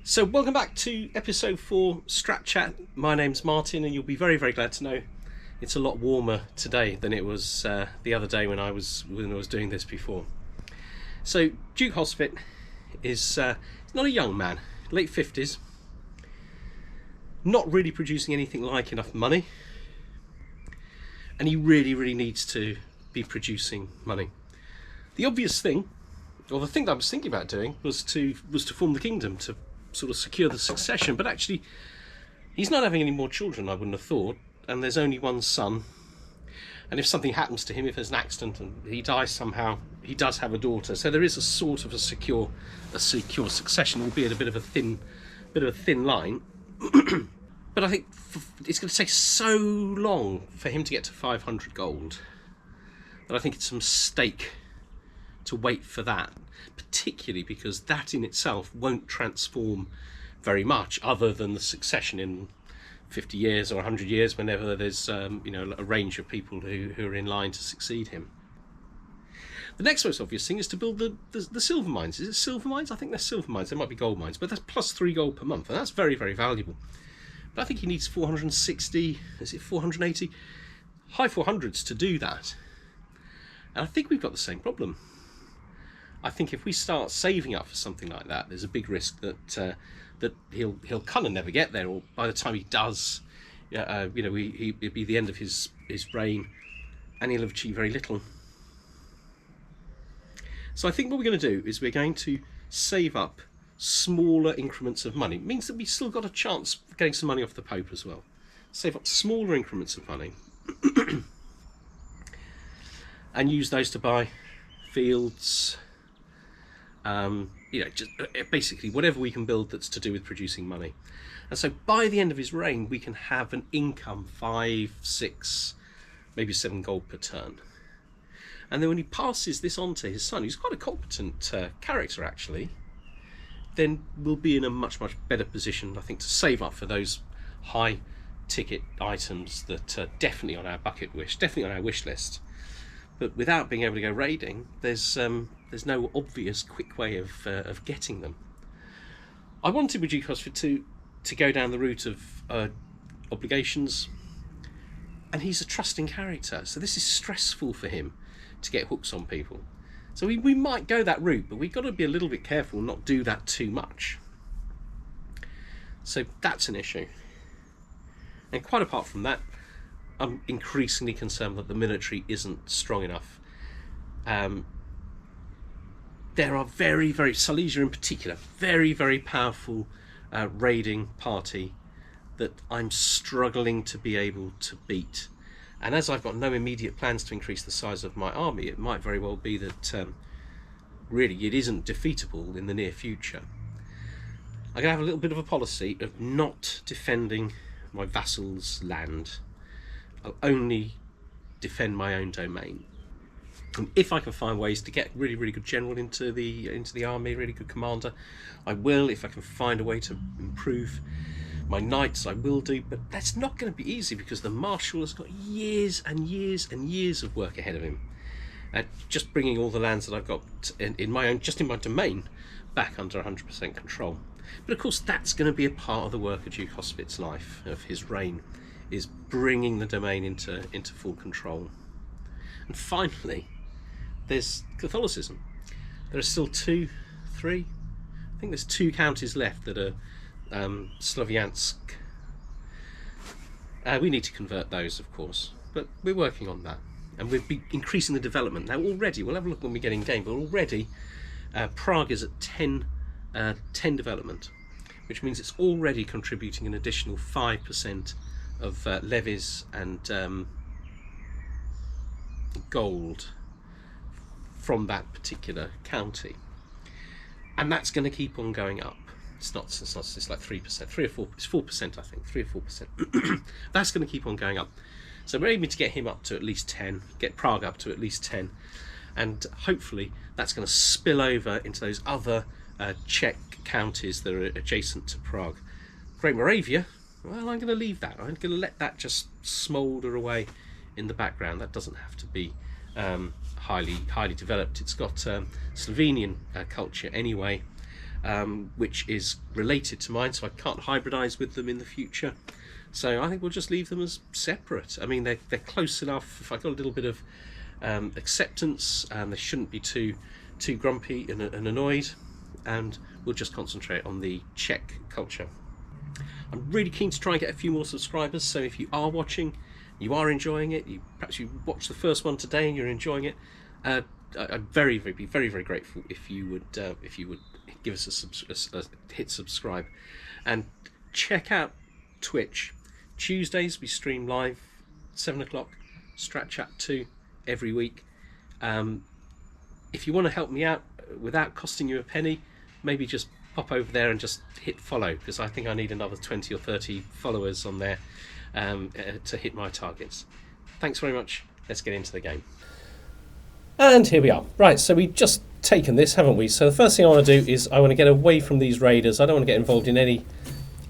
So welcome back to episode 4 Strat Chat. My name's Martin, and you'll be very, very glad to know it's a lot warmer today than it was the other day when I was doing this before. So Duke Hosvitt is not a young man, late 50s, not really producing anything like enough money, and he really needs to be producing money. The obvious thing, or the thing that I was thinking about doing, was to form the kingdom, to sort of secure the succession, but actually he's not having any more children, I wouldn't have thought, and there's only one son, and if something happens to him, if there's an accident and he dies somehow, he does have a daughter, so there is a sort of a secure succession, albeit a bit of a thin line. But I think it's going to take so long for him to get to 500 gold that I think it's a mistake to wait for that, particularly because that in itself won't transform very much other than the succession in 50 years or 100 years, whenever there's a range of people who are in line to succeed him. The next most obvious thing is to build the silver mines. Is it silver mines? I think they're silver mines. They might be gold mines, but that's plus 3 gold per month, and that's very valuable. But I think he needs 460, is it 480? High 400s to do that. And I think we've got the same problem. I think if we start saving up for something like that, there's a big risk that he'll kind of never get there, or by the time he does, it'll be the end of his reign, and he'll have achieved very little. So I think what we're going to do is we're going to save up smaller increments of money. It means that we've still got a chance of getting some money off the Pope as well. Save up smaller increments of money and use those to buy fields, just basically whatever we can build that's to do with producing money. And so by the end of his reign, we can have an income 5, 6, maybe 7 gold per turn. And then when he passes this on to his son, who's quite a competent character actually, then we'll be in a much better position, I think, to save up for those high ticket items that are definitely on our bucket wish, definitely on our wish list. But without being able to go raiding, there's no obvious quick way of getting them. I wanted with Duke Hosvitt to go down the route of obligations, and he's a trusting character, so this is stressful for him to get hooks on people. So we might go that route, but we've got to be a little bit careful and not do that too much. So that's an issue. And quite apart from that, I'm increasingly concerned that the military isn't strong enough. There are very Silesia in particular, very powerful raiding party that I'm struggling to be able to beat. And as I've got no immediate plans to increase the size of my army, it might very well be that really it isn't defeatable in the near future. I'm going to have a little bit of a policy of not defending my vassals' land. I'll only defend my own domain. And if I can find ways to get really good general into the army, really good commander, I will. If I can find a way to improve my knights, I will do. But that's not going to be easy because the marshal has got years and years of work ahead of him at just bringing all the lands that I've got in my domain back under 100% control. But of course, that's going to be a part of the work of Duke Hosvitt's life, of his reign, is bringing the domain into full control. And finally, there's Catholicism. There are still 2, 3, I think there's 2 counties left that are Sloviansk. We need to convert those, of course, but we're working on that, and we'll be increasing the development. Now already, we'll have a look when we get in game, but already Prague is at 10 development, which means it's already contributing an additional 5% of levies and gold from that particular county, and that's going to keep on going up. It's like 3%, 3 or 4, it's 4%, I think, 3 or 4%. That's going to keep on going up. So we're aiming to get him up to at least 10, get Prague up to at least 10, and hopefully that's going to spill over into those other Czech counties that are adjacent to Prague. Great Moravia, well, I'm going to leave that. I'm going to let that just smoulder away in the background. That doesn't have to be highly developed. It's got Slovenian culture anyway, which is related to mine, so I can't hybridise with them in the future. So I think we'll just leave them as separate. I mean, they're close enough. If I got a little bit of acceptance, and they shouldn't be too grumpy and annoyed, and we'll just concentrate on the Czech culture. I'm really keen to try and get a few more subscribers, so if you are watching, you are enjoying it, perhaps you watched the first one today and you're enjoying it, I'd be very grateful if you would give us a hit subscribe, and check out Twitch. Tuesdays we stream live 7 o'clock, Strat Chat 2 every week. If you want to help me out without costing you a penny, maybe just pop over there and just hit follow, because I think I need another 20 or 30 followers on there to hit my targets. Thanks very much. Let's get into the game. And here we are. Right, so we've just taken this, haven't we? So the first thing I want to do is I want to get away from these raiders. I don't want to get involved in any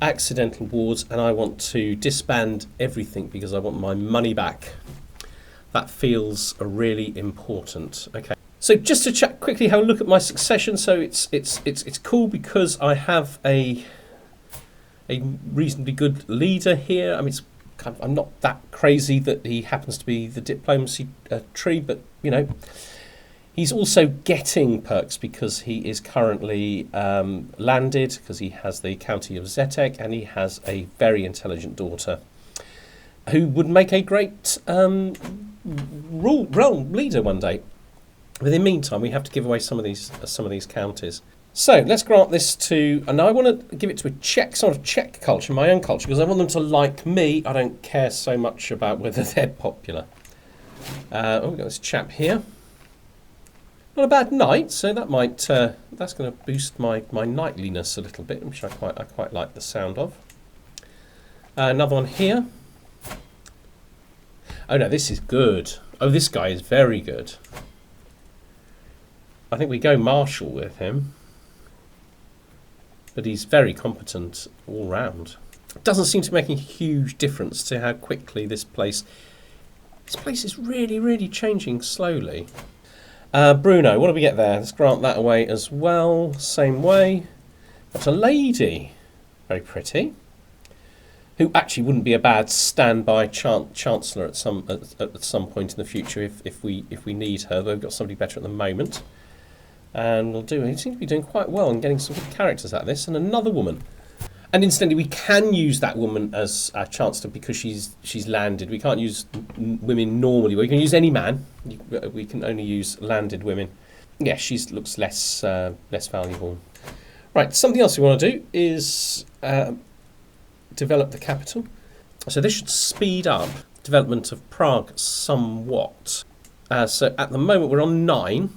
accidental wars, and I want to disband everything because I want my money back. That feels really important. Okay. So just to check quickly, have a look at my succession. So it's cool because I have a reasonably good leader here. I mean, I'm not that crazy that he happens to be the diplomacy tree, but you know, he's also getting perks because he is currently landed, because he has the county of Zetek, and he has a very intelligent daughter who would make a great realm leader one day. But in the meantime, we have to give away some of these counties. So let's grant this to, and I want to give it to a Czech, sort of Czech culture, my own culture, because I want them to like me. I don't care so much about whether they're popular. We've got this chap here. Not a bad knight, so that might that's going to boost my knightliness a little bit, which I quite like the sound of. Another one here. Oh no, this is good. Oh, this guy is very good. I think we go marshal with him, but he's very competent all round. It doesn't seem to make a huge difference to how quickly this place is really changing slowly. Bruno, what do we get there? Let's grant that away as well. Same way. Got a lady, very pretty, who actually wouldn't be a bad standby chancellor at some point in the future if we need her. Though we've got somebody better at the moment. And we seem to be doing quite well and getting some good characters out of this. And another woman. And incidentally, we can use that woman as a chancellor because she's landed. We can't use women normally. We can use any man. We can only use landed women. Yeah, she looks less valuable. Right, something else we want to do is develop the capital. So this should speed up development of Prague somewhat. So at the moment we're on 9.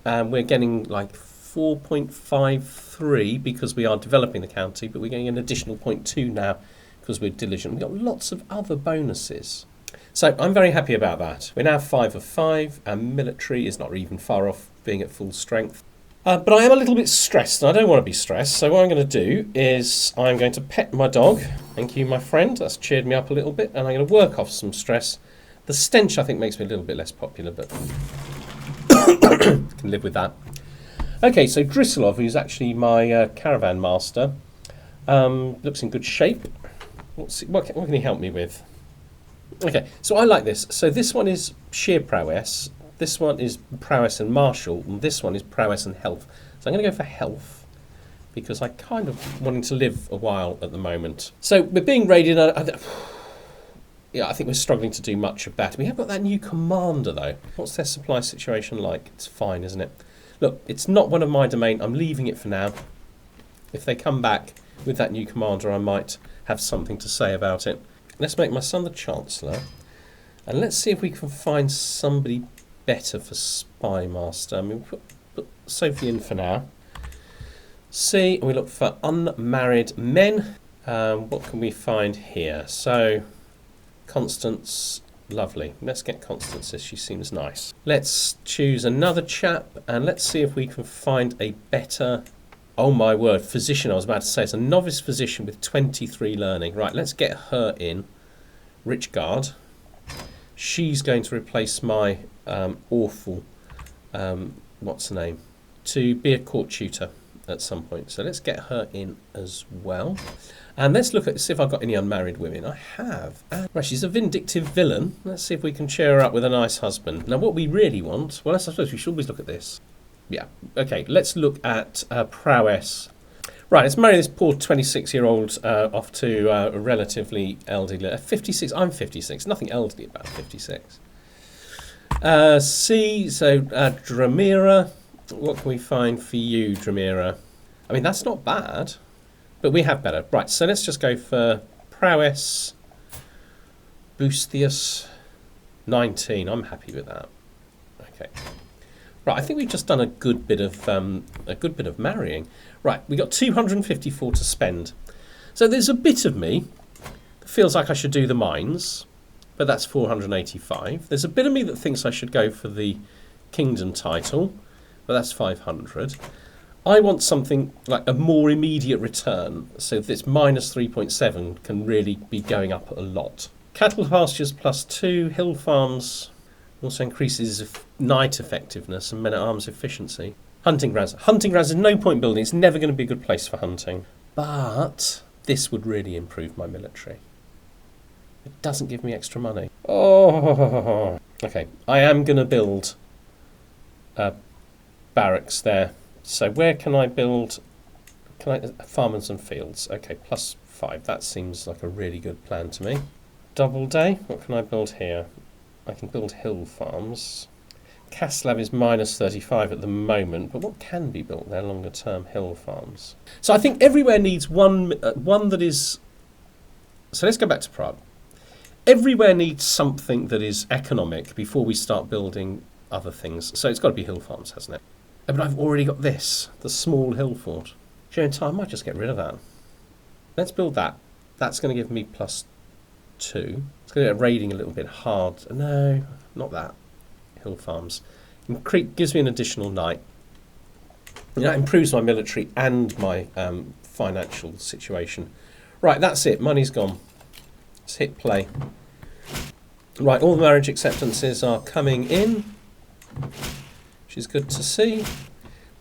We're getting like 4.53 because we are developing the county, but we're getting an additional 0.2 now because we're diligent. We've got lots of other bonuses. So I'm very happy about that. We're now 5 of 5, and military is not even far off being at full strength. But I am a little bit stressed, and I don't want to be stressed, so what I'm going to do is I'm going to pet my dog. Thank you, my friend. That's cheered me up a little bit, and I'm going to work off some stress. The stench, I think, makes me a little bit less popular, but can live with that. Okay, so Drisilov, who's actually my caravan master, looks in good shape. What can he help me with? Okay, so I like this. So this one is sheer prowess, this one is prowess and martial, and this one is prowess and health. So I'm going to go for health, because I kind of wanting to live a while at the moment. So we're being raided. Yeah, I think we're struggling to do much of that. We have got that new commander, though. What's their supply situation like? It's fine, isn't it? Look, it's not one of my domain. I'm leaving it for now. If they come back with that new commander, I might have something to say about it. Let's make my son the Chancellor. And let's see if we can find somebody better for Spy Master. I mean, put Sophie in for now. See, we look for unmarried men. What can we find here? So, Constance, lovely. Let's get Constance, as she seems nice. Let's choose another chap, and let's see if we can find a better, oh my word, physician. I was about to say, it's a novice physician with 23 learning. Right, let's get her in. Rich Guard. She's going to replace my awful, what's her name, to be a court tutor. at some point. So let's get her in as well. And let's look at, see if I've got any unmarried women. I have. Right, she's a vindictive villain. Let's see if we can cheer her up with a nice husband. Now, what we really want, well, I suppose we should always look at this. Yeah, okay, let's look at prowess. Right, let's marry this poor 26-year-old off to a relatively elderly. 56, I'm 56, nothing elderly about 56. C, so Dramira. What can we find for you, Dramira? I mean, that's not bad. But we have better. Right, so let's just go for prowess, Boosthius, 19. I'm happy with that. Okay. Right, I think we've just done a good bit of marrying. Right, we got 254 to spend. So there's a bit of me that feels like I should do the mines, but that's 485. There's a bit of me that thinks I should go for the kingdom title, but that's 500. I want something like a more immediate return, so this minus 3.7 can really be going up a lot. Cattle pastures +2, hill farms also increases night effectiveness and men-at-arms efficiency. Hunting grounds. Hunting grounds is no point building, it's never going to be a good place for hunting. But this would really improve my military. It doesn't give me extra money. Oh, okay. I am going to build barracks there. So where can I build? Farmers and fields? Okay, +5. That seems like a really good plan to me. Doubleday. What can I build here? I can build hill farms. Caslav is -35 at the moment, but what can be built there longer term? Hill farms. So I think everywhere needs one that is. So let's go back to Prague. Everywhere needs something that is economic before we start building other things. So it's got to be hill farms, hasn't it? But I've already got this, the small hill fort. During time, I might just get rid of that. Let's build that. That's going to give me +2. It's going to get raiding a little bit hard. No, not that. Hill farms. Gives me an additional knight. And that improves my military and my financial situation. Right, that's it. Money's gone. Let's hit play. Right, all the marriage acceptances are coming in, which is good to see.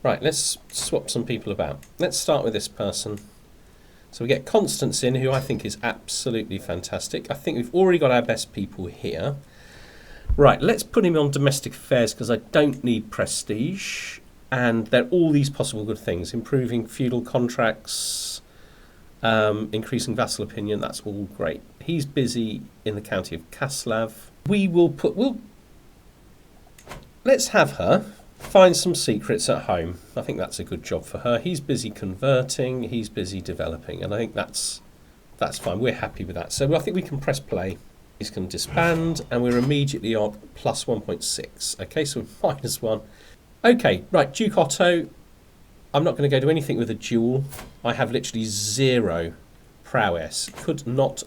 Right, let's swap some people about. Let's start with this person. So we get Constance in, who I think is absolutely fantastic. I think we've already got our best people here. Right, let's put him on domestic affairs because I don't need prestige. And there are all these possible good things. Improving feudal contracts, increasing vassal opinion, that's all great. He's busy in the county of Caslav. Let's have her find some secrets at home. I think that's a good job for her. He's busy converting, he's busy developing, and I think that's fine. We're happy with that. So I think we can press play. These can disband, and we're immediately on +1.6. Okay, so -1. Okay, right, Duke Otto. I'm not going to go do anything with a duel. I have literally 0 prowess. Could not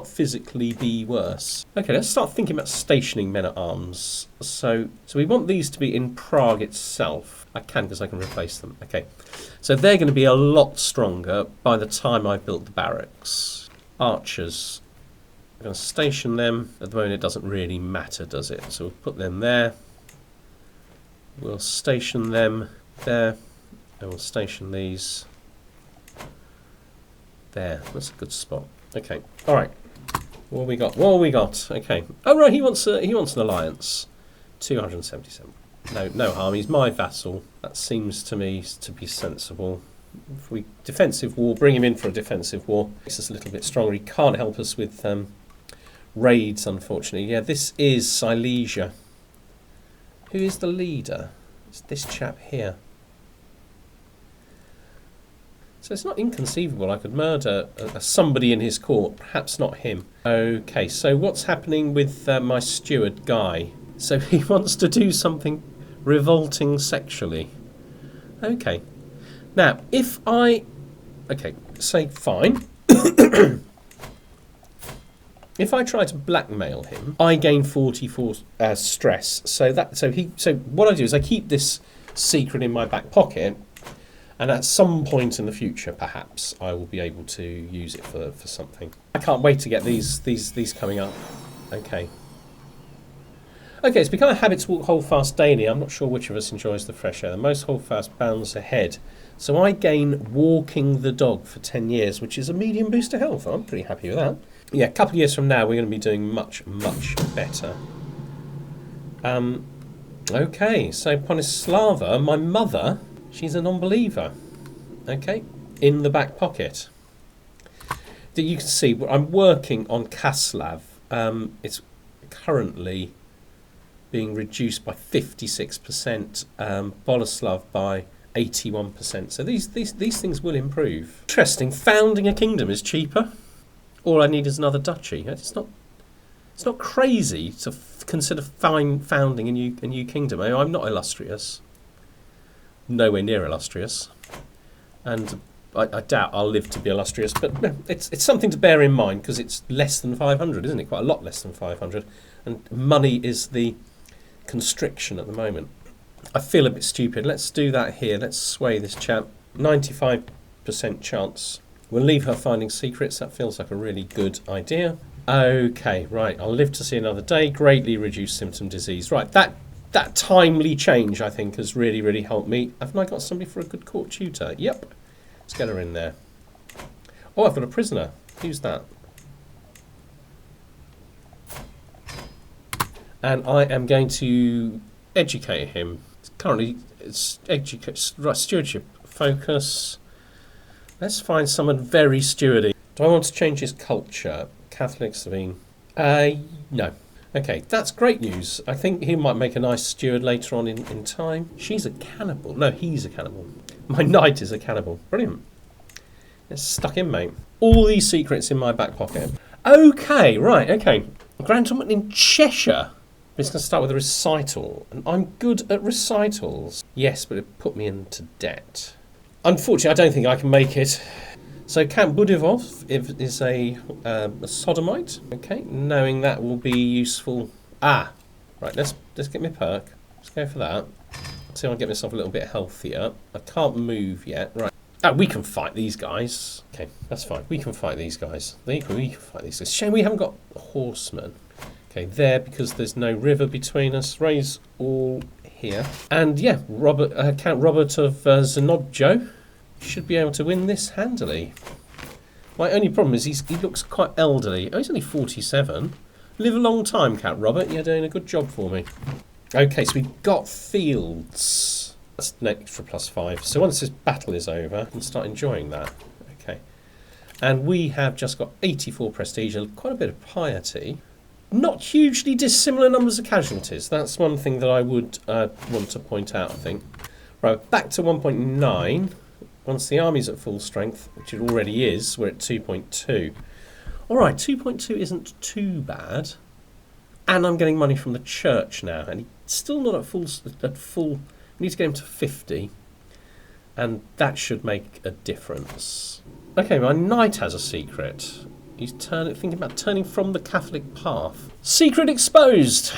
physically be worse. Okay, let's start thinking about stationing men-at-arms. So we want these to be in Prague itself. I can, because I can replace them. Okay, so they're going to be a lot stronger by the time I've built the barracks. Archers. I'm going to station them. At the moment it doesn't really matter, does it? So we'll put them there. We'll station them there. And we'll station these there. That's a good spot. Okay. All right. What have we got? What have we got? Okay. Oh right, he wants an alliance. 277. No harm. He's my vassal. That seems to me to be sensible. If we defensive war, bring him in for a defensive war. Makes us a little bit stronger. He can't help us with raids, unfortunately. Yeah, this is Silesia. Who is the leader? It's this chap here. So it's not inconceivable I could murder somebody in his court, perhaps not him. Okay, so what's happening with my steward, Guy? So he wants to do something revolting sexually. Okay. Now, if I... Okay, say fine. If I try to blackmail him, I gain 44 stress. So what I do is I keep this secret in my back pocket, and at some point in the future, perhaps, I will be able to use it for something. I can't wait to get these coming up. Okay. Okay, it's become a habit to walk Holdfast daily. I'm not sure which of us enjoys the fresh air. The most Holdfast bounds ahead. So I gain walking the dog for 10 years, which is a medium boost to health. I'm pretty happy with that. Yeah, a couple of years from now, we're going to be doing much, much better. Okay, so Ponislava, my mother, she's a non-believer. Okay, in the back pocket. You can see I'm working on Kaslav. It's currently being reduced by 56%, Boleslav by 81%. So these things will improve. Interesting. Founding a kingdom is cheaper. All I need is another duchy. It's not crazy to consider founding a new kingdom. I'm not illustrious. Nowhere near illustrious. And I doubt I'll live to be illustrious, but it's something to bear in mind because it's less than 500, isn't it? Quite a lot less than 500. And money is the constriction at the moment. I feel a bit stupid. Let's do that here. Let's sway this chap. 95% chance. We'll leave her finding secrets. That feels like a really good idea. Okay, right. I'll live to see another day. Greatly reduced symptom disease. Right, that timely change, I think, has really, really helped me. Haven't I got somebody for a good court tutor? Yep. Let's get her in there. Oh, I've got a prisoner. Who's that? And I am going to educate him. Currently, it's stewardship focus. Let's find someone very stewardy. Do I want to change his culture? Catholic, Slovene. No. Okay, that's great news. I think he might make a nice steward later on in time. She's a cannibal. No, he's a cannibal. My knight is a cannibal. Brilliant. It's stuck in, mate. All these secrets in my back pocket. Okay, right, okay. Grand Tournament in Cheshire. It's going to start with a recital. And I'm good at recitals. Yes, but it put me into debt. Unfortunately, I don't think I can make it. So Count Budivov is a sodomite. Okay, knowing that will be useful. Right, let's get me a perk. Let's go for that. See if I can get myself a little bit healthier. I can't move yet. Right. We can fight these guys. Okay, that's fine. We can fight these guys. We can fight these guys. Shame we haven't got horsemen. Okay, there, because there's no river between us. Raise all here. And yeah, Count Robert of Zanobjo should be able to win this handily. My only problem is he looks quite elderly. Oh, he's only 47. Live a long time, Count Robert. You're doing a good job for me. Okay, so we've got fields. That's an extra +5. So once this battle is over, I can start enjoying that. Okay. And we have just got 84 prestige, quite a bit of piety. Not hugely dissimilar numbers of casualties. That's one thing that I would want to point out, I think. Right, back to 1.9. Once the army's at full strength, which it already is, we're at 2.2. All right, 2.2 isn't too bad. And I'm getting money from the church now. And he's still not at full. We need to get him to 50. And that should make a difference. Okay, my knight has a secret. He's thinking about turning from the Catholic path. Secret exposed!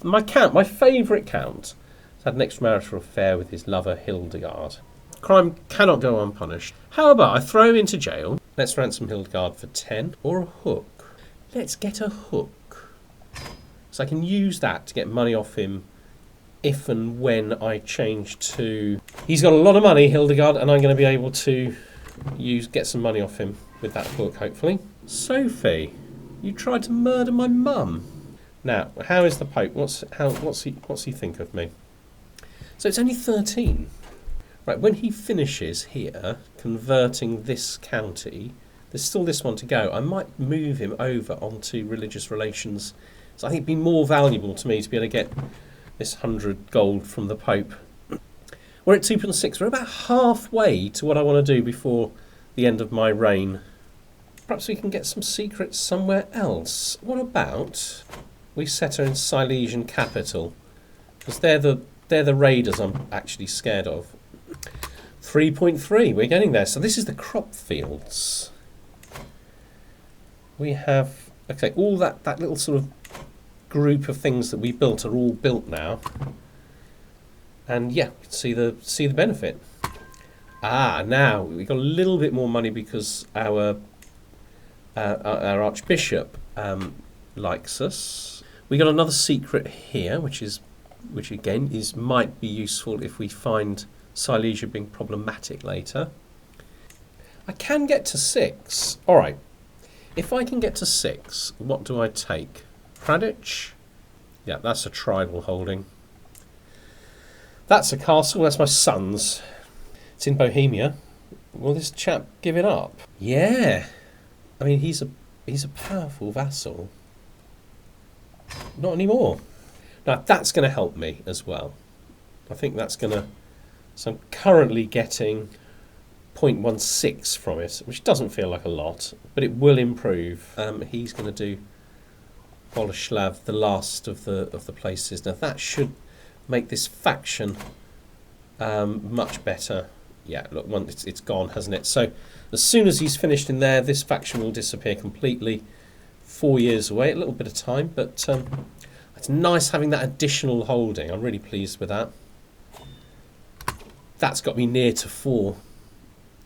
My favourite count, has had an extramarital affair with his lover Hildegard. Crime cannot go unpunished. How about I throw him into jail? Let's ransom Hildegard for 10. Or a hook. Let's get a hook. So I can use that to get money off him if and when I change to... He's got a lot of money, Hildegard, and I'm going to be able to get some money off him with that hook, hopefully. Sophie, you tried to murder my mum. Now, how is the Pope? What's he think of me? So it's only 13. Right, when he finishes here, converting this county, there's still this one to go. I might move him over onto religious relations. So I think it'd be more valuable to me to be able to get this 100 gold from the Pope. We're at 2.6. We're about halfway to what I want to do before the end of my reign. Perhaps we can get some secrets somewhere else. What about we set her in Silesian capital? Because they're the raiders I'm actually scared of. 3.3, we're getting there. So this is the crop fields. We have, okay, all that little sort of group of things that we built are all built now. And yeah, see the benefit. Now we got a little bit more money because our Archbishop likes us. We got another secret here, which again might be useful if we find Silesia being problematic later. I can get to 6. Alright. If I can get to 6, what do I take? Hradich? Yeah, that's a tribal holding. That's a castle. That's my son's. It's in Bohemia. Will this chap give it up? Yeah. I mean, he's a powerful vassal. Not anymore. Now, that's going to help me as well. I think that's going to... So I'm currently getting 0.16 from it, which doesn't feel like a lot, but it will improve. He's going to do Boleslav, the last of the places. Now, that should make this faction much better. Yeah, look, once it's gone, hasn't it? So as soon as he's finished in there, this faction will disappear completely. 4 years away, a little bit of time, but it's nice having that additional holding. I'm really pleased with that. That's got me near to 4.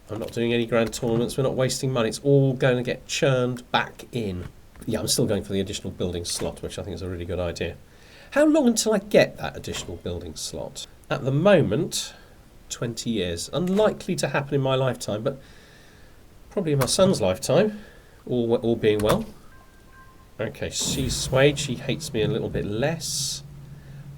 I'm not doing any grand tournaments. We're not wasting money. It's all going to get churned back in. Yeah, I'm still going for the additional building slot, which I think is a really good idea. How long until I get that additional building slot? At the moment, 20 years. Unlikely to happen in my lifetime, but probably in my son's lifetime, all being well. Okay, she's swayed. She hates me a little bit less.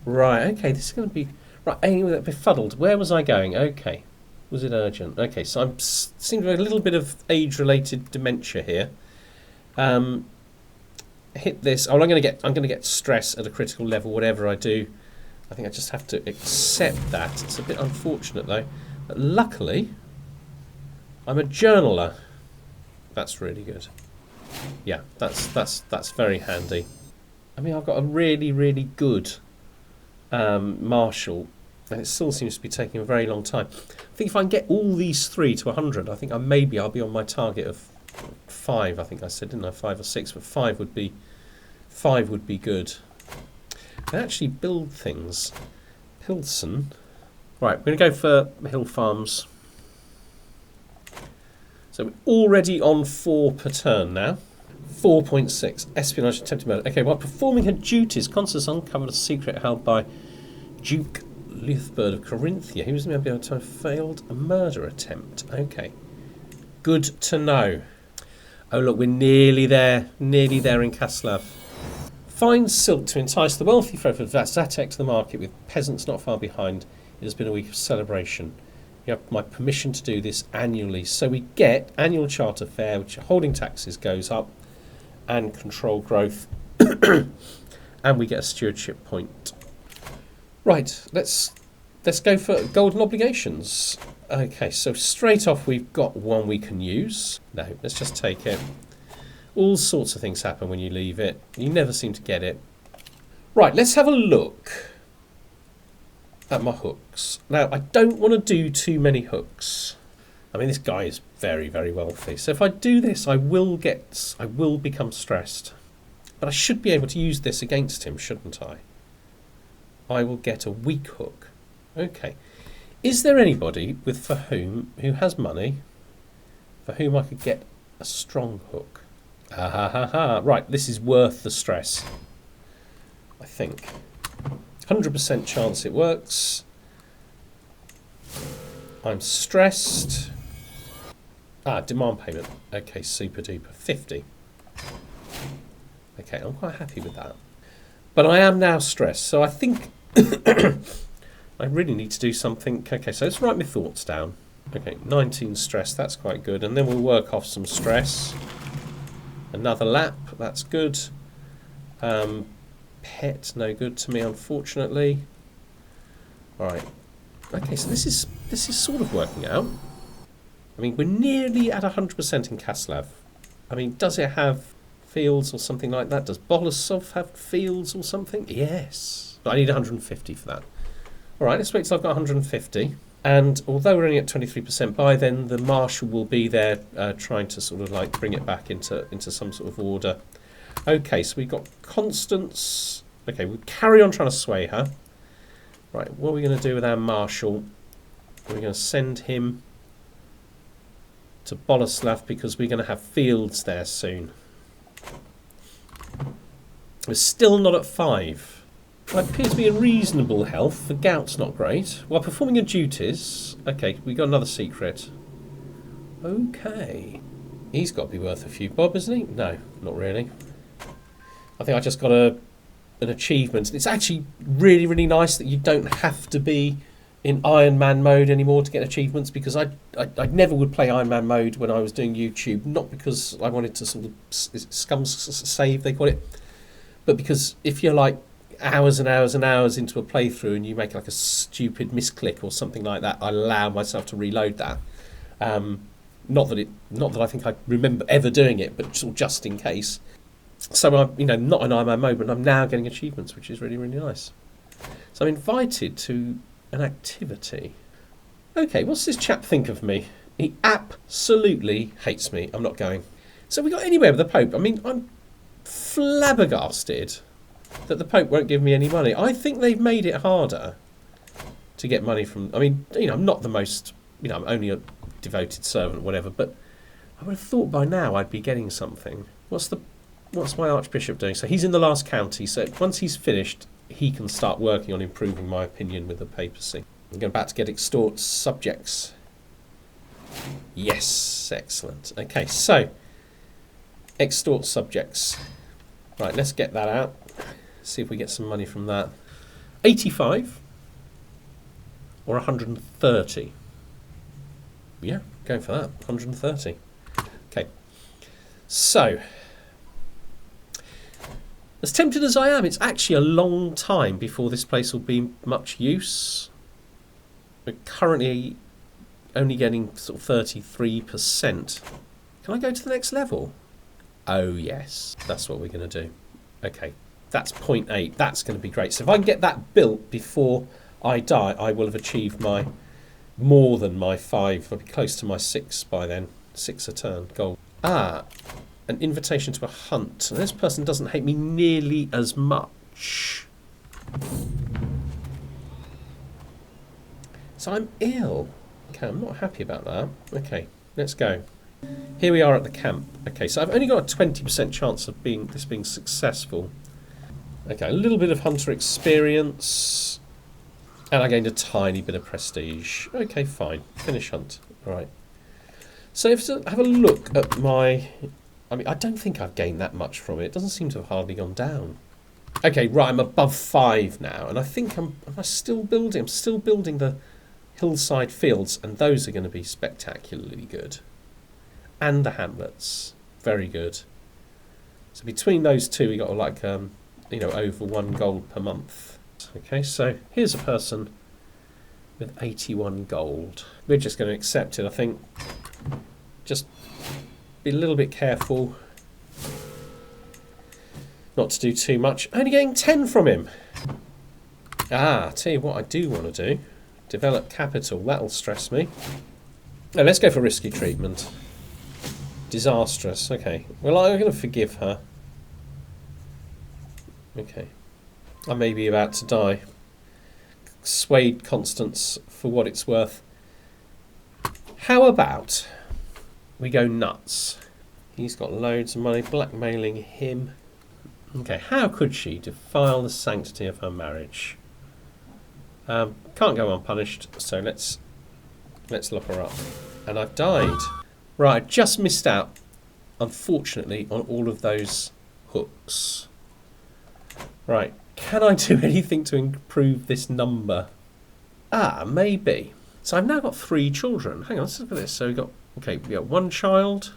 Right, okay, this is going to be... Right, befuddled. Where was I going? Okay. Was it urgent? Okay, so I seem to have a little bit of age-related dementia here. Hit this. Oh, I'm going to get stress at a critical level, whatever I do. I think I just have to accept that. It's a bit unfortunate, though. But luckily, I'm a journaler. That's really good. Yeah, that's very handy. I mean, I've got a really, really good marshal, and it still seems to be taking a very long time. I think if I can get all these 3 to 100, I think I'll be on my target of 5. I think I said, didn't I? 5 or 6, but 5 would be good. I actually build things. Pilsen. Right, we're going to go for hill farms. So we're already on 4 per turn now. 4.6. Espionage, attempted murder. Okay, while performing her duties, Constance uncovered a secret held by Duke Hosvitt of Carinthia. He was maybe able to have failed a murder attempt. Okay. Good to know. Oh, look, we're nearly there. Nearly there in Kaslav. Find silk to entice the wealthy folk of Zatek to the market with peasants not far behind. It has been a week of celebration. You have my permission to do this annually. So we get annual charter fare, which holding taxes goes up, and control growth. And we get a stewardship point. Right, let's go for golden obligations. Okay, so straight off we've got 1 we can use. No, let's just take it. All sorts of things happen when you leave it. You never seem to get it. Right, let's have a look at my hooks. Now, I don't want to do too many hooks. I mean, this guy is very, very wealthy. So if I do this, I will become stressed. But I should be able to use this against him, shouldn't I? I will get a weak hook. Okay. Is there anybody who has money, for whom I could get a strong hook? Ah, ha, ha, ha. Right, this is worth the stress, I think. 100% chance it works. I'm stressed. Ah, demand payment. Okay, super duper. 50. Okay, I'm quite happy with that. But I am now stressed, so I think I really need to do something. Okay, so let's write my thoughts down. Okay, 19 stress, that's quite good. And then we'll work off some stress. Another lap, that's good. Pet, no good to me, unfortunately. Alright. Okay, so this is sort of working out. I mean, we're nearly at 100% in Kaslav. I mean, does it have fields or something like that? Does Boleslav have fields or something? Yes. But I need 150 for that. Alright, let's wait till I've got 150. And although we're only at 23% by then, the marshal will be there trying to sort of like bring it back into some sort of order. Okay, so we've got Constance. Okay, we'll carry on trying to sway her. Right, what are we going to do with our marshal? We're going to send him to Boleslav because we're going to have fields there soon. We're still not at 5. I appear to be in reasonable health. The gout's not great. While performing your duties... Okay, we got another secret. Okay. He's got to be worth a few bob, isn't he? No, not really. I think I just got an achievement. It's actually really, really nice that you don't have to be in Iron Man mode anymore to get achievements, because I never would play Iron Man mode when I was doing YouTube, not because I wanted to sort of save, they call it, but because if you're like hours and hours and hours into a playthrough and you make like a stupid misclick or something like that, I allow myself to reload that. Not that I think I remember ever doing it, but sort of just in case. So I'm, not in Iron Man mode, but I'm now getting achievements, which is really, really nice. So I'm invited to an activity. Okay, what's this chap think of me? He absolutely hates me. I'm not going. So we got anywhere with the Pope. I mean, I'm flabbergasted that the Pope won't give me any money. I think they've made it harder to get money from... I mean, I'm not the most... I'm only a devoted servant, whatever, but I would have thought by now I'd be getting something. What's my Archbishop doing? So he's in the last county, so once he's finished, he can start working on improving my opinion with the papacy. I'm about to get extort subjects. Yes, excellent. Okay, so extort subjects. Right, let's get that out. See if we get some money from that. 85 or 130? Yeah, going for that. 130. Okay. So, as tempted as I am, it's actually a long time before this place will be much use. We're currently only getting sort of 33%. Can I go to the next level? Oh yes, that's what we're going to do. Okay, that's 0.8. That's going to be great. So if I can get that built before I die, I will have achieved my more than my 5. I'll be close to my 6 by then. 6 a turn, gold. Ah, an invitation to a hunt. This person doesn't hate me nearly as much. So I'm ill. Okay, I'm not happy about that. Okay, let's go. Here we are at the camp. Okay, so I've only got a 20% chance of this being successful. Okay, a little bit of hunter experience. And I gained a tiny bit of prestige. Okay, fine. Finish hunt. All right. So if I have a look at my... I mean, I don't think I've gained that much from it. It doesn't seem to have hardly gone down. Okay, right, I'm above 5 now. And I think am I still building? I'm still building the hillside fields. And those are going to be spectacularly good. And the hamlets. Very good. So between those two, we got like, over 1 gold per month. Okay, so here's a person with 81 gold. We're just going to accept it, I think. Just be a little bit careful not to do too much. Only getting 10 from him. Ah, tell you what I do want to do. Develop capital. That'll stress me. Now, let's go for risky treatment. Disastrous. Okay. Well, I'm going to forgive her. Okay. I may be about to die. Swayed Constance for what it's worth. How about we go nuts? He's got loads of money, blackmailing him. Okay, how could she defile the sanctity of her marriage? Can't go unpunished, so let's lock her up. And I've died. Right, I just missed out, unfortunately, on all of those hooks. Right. Can I do anything to improve this number? Ah, maybe. So I've now got 3 children. Hang on, let's look at this. So we got 1 child,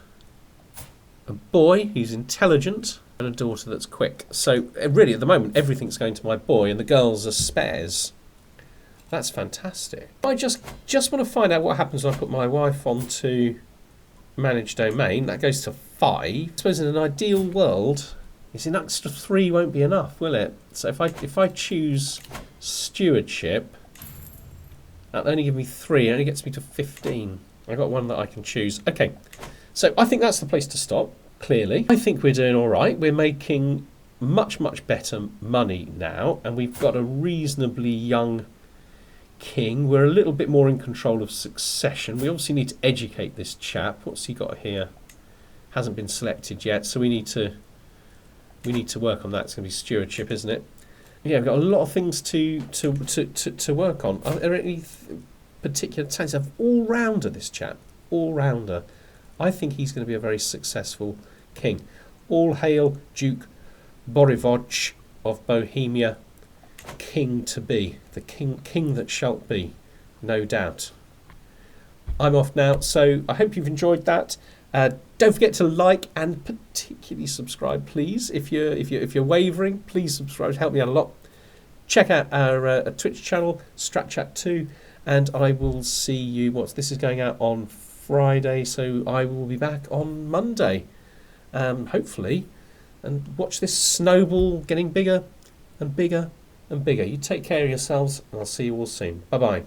a boy who's intelligent, and a daughter that's quick. So really, at the moment, everything's going to my boy, and the girls are spares. That's fantastic. I just want to find out what happens when I put my wife onto manage domain. That goes to 5. I suppose in an ideal world, you see, an extra 3 won't be enough, will it? So if I choose stewardship, that'll only give me 3. It only gets me to 15. I've got 1 that I can choose. Okay, so I think that's the place to stop, clearly. I think we're doing all right. We're making much, much better money now, and we've got a reasonably young king. We're a little bit more in control of succession. We obviously need to educate this chap. What's he got here? Hasn't been selected yet, so we need to work on that. It's going to be stewardship, isn't it? Yeah, we've got a lot of things to work on. Are there any particular talents? Of all-rounder, this chap. All-rounder. I think he's going to be a very successful king. All hail Duke Hosvitt of Bohemia, king to be. The king that shalt be, no doubt. I'm off now, so I hope you've enjoyed that. Don't forget to like and particularly subscribe, please. If you're wavering, please subscribe. Help me out a lot. Check out our Twitch channel, StratChat2, and I will see you. This is going out on Friday, so I will be back on Monday, hopefully, and watch this snowball getting bigger and bigger and bigger. You take care of yourselves, and I'll see you all soon. Bye bye.